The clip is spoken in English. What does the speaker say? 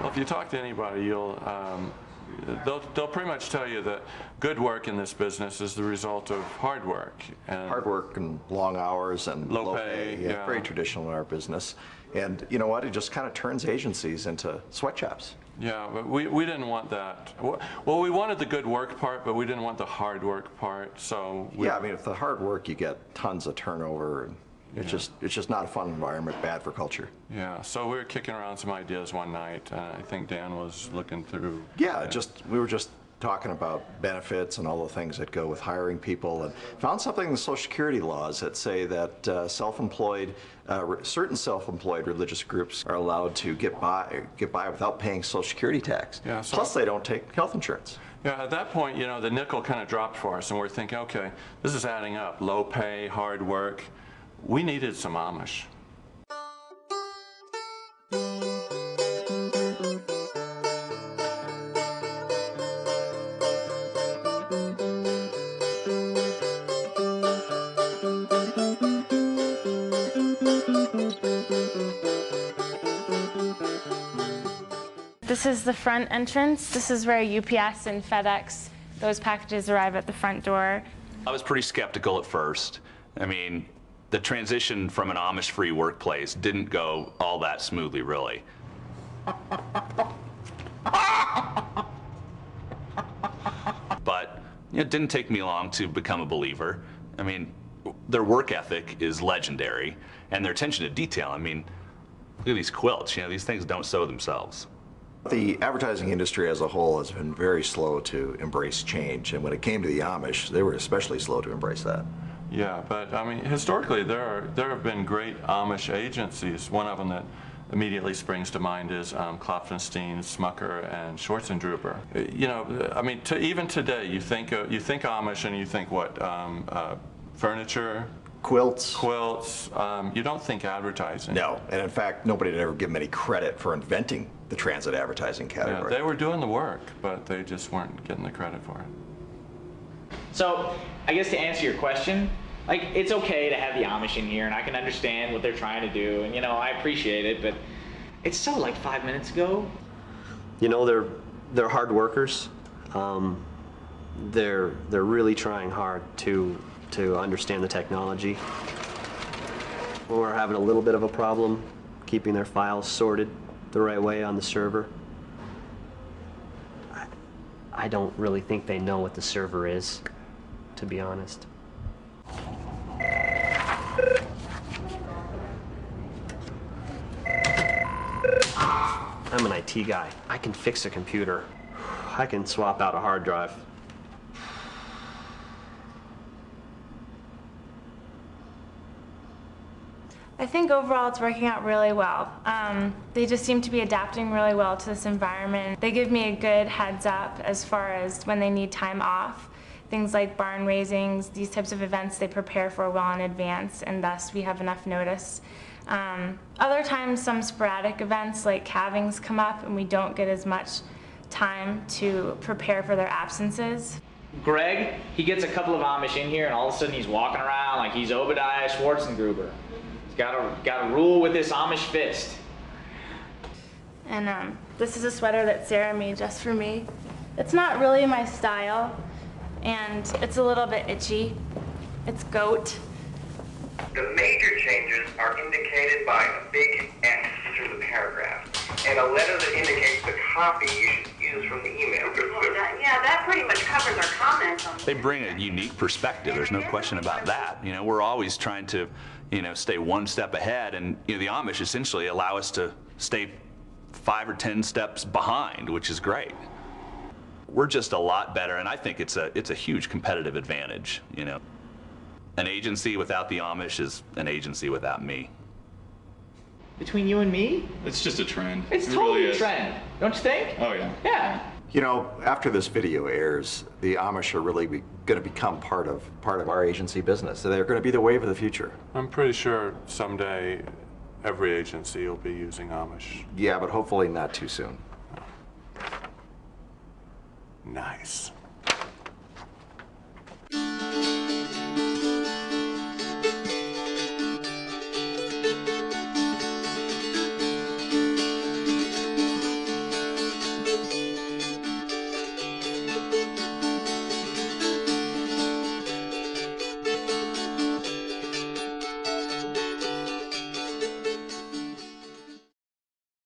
Well, if you talk to anybody, they'll pretty much tell you that good work in this business is the result of hard work. And hard work and long hours and low pay. Yeah. Very traditional in our business. And you know what? It just kind of turns agencies into sweatshops. Yeah, but we didn't want that. Well, we wanted the good work part, but we didn't want the hard work part. So yeah, I mean, if the hard work, you get tons of turnover. And it's just not a fun environment, bad for culture. Yeah, so we were kicking around some ideas one night. I think Dan was looking through. Yeah, we were just talking about benefits and all the things that go with hiring people, and found something in the Social Security laws that say that certain self-employed religious groups are allowed to get by without paying Social Security tax. Yeah, plus they don't take health insurance. Yeah, at that point, the nickel kind of dropped for us, and we're thinking, okay, this is adding up. Low pay, hard work. We needed some Amish. This is the front entrance. This is where UPS and FedEx, those packages arrive at the front door. I was pretty skeptical at first. I mean, the transition from an Amish-free workplace didn't go all that smoothly, really. But it didn't take me long to become a believer. I mean, their work ethic is legendary, and their attention to detail. I mean, look at these quilts. These things don't sew themselves. The advertising industry as a whole has been very slow to embrace change, and when it came to the Amish, they were especially slow to embrace that. Yeah, but I mean, historically, there have been great Amish agencies. One of them that immediately springs to mind is Klopfenstein, Smucker, and Schwarzenegger. I mean, even today, you think Amish and you think what? Furniture, quilts. You don't think advertising. No, and in fact, nobody would ever give them any credit for inventing the transit advertising category. Yeah, they were doing the work, but they just weren't getting the credit for it. So, I guess to answer your question, it's okay to have the Amish in here, and I can understand what they're trying to do, and I appreciate it, but it's so 5 minutes ago. They're hard workers. They're really trying hard to understand the technology. We're having a little bit of a problem keeping their files sorted the right way on the server. I don't really think they know what the server is, to be honest. I'm an IT guy. I can fix a computer. I can swap out a hard drive. I think overall it's working out really well. They just seem to be adapting really well to this environment. They give me a good heads up as far as when they need time off. Things like barn raisings, these types of events they prepare for well in advance, and thus we have enough notice. Other times some sporadic events like calvings come up and we don't get as much time to prepare for their absences. Greg, he gets a couple of Amish in here and all of a sudden he's walking around like he's Obadiah Schwarzenegger. Got to rule with this Amish fist. And this is a sweater that Sarah made just for me. It's not really my style, and it's a little bit itchy. It's goat. The major changes are indicated by a big X through the paragraph, and a letter that indicates the copy you should use from the email. That pretty much covers our comments on They bring a unique perspective. There's no question about that. We're always trying to stay one step ahead, and the Amish essentially allow us to stay 5 or 10 steps behind, which is great. We're just a lot better, and I think it's a huge competitive advantage. An agency without the Amish is an agency without me. Between you and me? It's just a trend. It's totally a trend, don't you think? Oh yeah. Yeah. After this video airs, the Amish are really going to become part of our agency business. So they're going to be the wave of the future. I'm pretty sure someday every agency will be using Amish. Yeah, but hopefully not too soon. Nice.